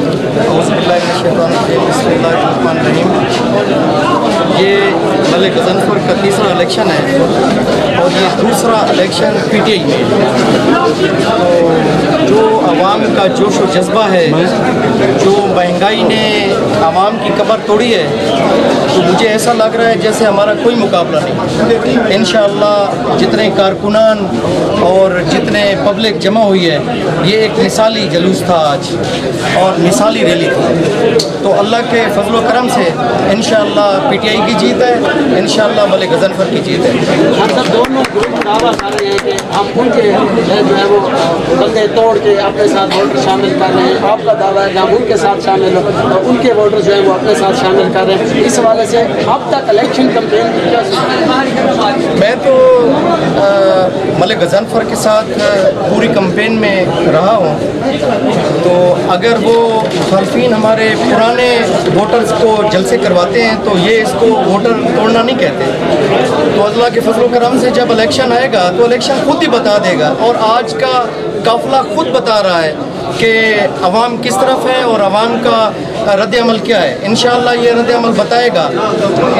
بسم اللہ الرحمن الرحیم۔ یہ ملک غضنفر کا تیسرا الیکشن ہے اور یہ دوسرا الیکشن پی ٹی آئی میں ہے۔ تو جو عوام کا جوش و جذبہ ہے، جو مہنگائی نے عوام کی کمر توڑی ہے، تو مجھے ایسا لگ رہا ہے جیسے ہمارا کوئی مقابلہ نہیں۔ انشاءاللہ جتنے کارکنان اور جتنے پبلک جمع ہوئی ہے، یہ ایک مثالی جلوس تھا آج اور مثالی ریلی تھی۔ تو اللہ کے فضل و کرم سے انشاءاللہ پی ٹی آئی کی جیت ہے، انشاءاللہ ملک غضنفر کی جیت ہے۔ سب دونوں گروپ دعویٰ کر رہے ہیں کہ ہم ان کے جو ہے وہ بندے توڑ کے اپنے ساتھ ووٹر شامل کر رہے ہیں۔ آپ کا دعویٰ ہے کہ ہم ان کے ساتھ شامل ہوں اور ان کے ووٹر جو ہیں وہ اپنے ساتھ شامل کر رہے ہیں۔ اس حوالے سے اب تک الیکشن کمپین کی کیا میں تو ملک غضنفر کے ساتھ پوری کمپین میں رہا ہوں، تو اگر وہ مخالفین ہمارے پرانے ووٹرز کو جلسے کرواتے ہیں تو یہ اس کو ووٹر توڑنا نہیں کہتے۔ تو اللہ کے فضل و کرم سے جب الیکشن آئے گا تو الیکشن خود ہی بتا دے گا، اور آج کا قافلہ خود بتا رہا ہے کہ عوام کس طرف ہے اور عوام کا رد عمل کیا ہے۔ انشاءاللہ یہ رد عمل بتائے گا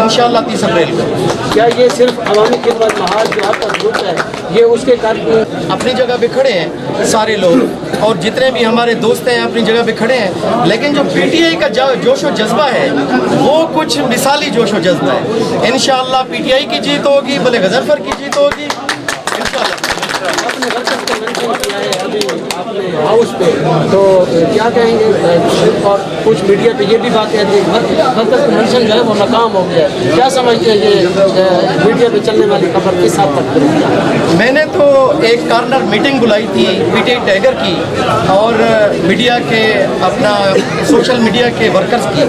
انشاءاللہ 30 اپریل کو۔ کیا یہ صرف عوامی خدمت محاذ جو آپ کا گروپ ہے، یہ اس کے اپنی جگہ پہ کھڑے ہیں سارے لوگ، اور جتنے بھی ہمارے دوست ہیں اپنی جگہ پہ کھڑے ہیں، لیکن جو پی ٹی آئی کا جوش و جذبہ ہے وہ کچھ مثالی جوش و جذبہ ہے۔ انشاءاللہ پی ٹی آئی کی جیت ہوگی، ملک غضنفر کی جیت ہوگی انشاءاللہ۔ اپنے غلط کو مینشن کیا ہے ابھی اپنے ہاؤس پہ، تو کیا کہیں گے؟ اور کچھ میڈیا پہ یہ بھی بات کہتی ہے غلط کنونشن جو ہے وہ ناکام ہو گیا ہے، کیا سمجھتے ہیں یہ میڈیا پہ چلنے والی خبر کس حد تک؟ میں نے تو ایک کارنر میٹنگ بلائی تھی پی ٹی آئی ٹائیگر کی اور میڈیا کے اپنا سوشل میڈیا کے ورکرز کی،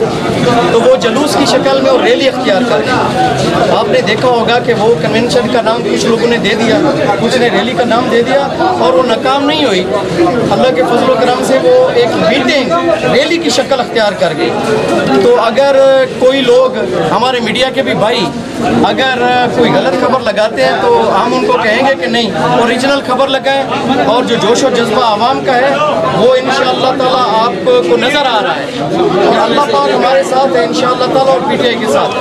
تو وہ جلوس کی شکل میں اور ریلی اختیار کر گئی۔ آپ نے دیکھا ہوگا کہ وہ کنونشن کا نام کچھ لوگوں نے دے دیا، کچھ نے ریلی کا نام دے دیا، اور وہ ناکام نہیں ہوئی۔ اللہ کے فضل و کرم سے وہ ایک میٹنگ ریلی کی شکل اختیار کر گئی۔ تو اگر کوئی لوگ ہمارے میڈیا کے بھی بھائی اگر کوئی غلط خبر لگاتے ہیں تو ہم ان کو کہیں گے کہ نہیں، اوریجنل خبر لگائیں، اور جو جوش و جذبہ عوام کا ہے وہ انشاءاللہ تعالیٰ آپ کو نظر آ رہا ہے، اور اللہ پاک ہمارے ساتھ ہے انشاءاللہ تعالیٰ، اور پی ٹی آئی کے ساتھ۔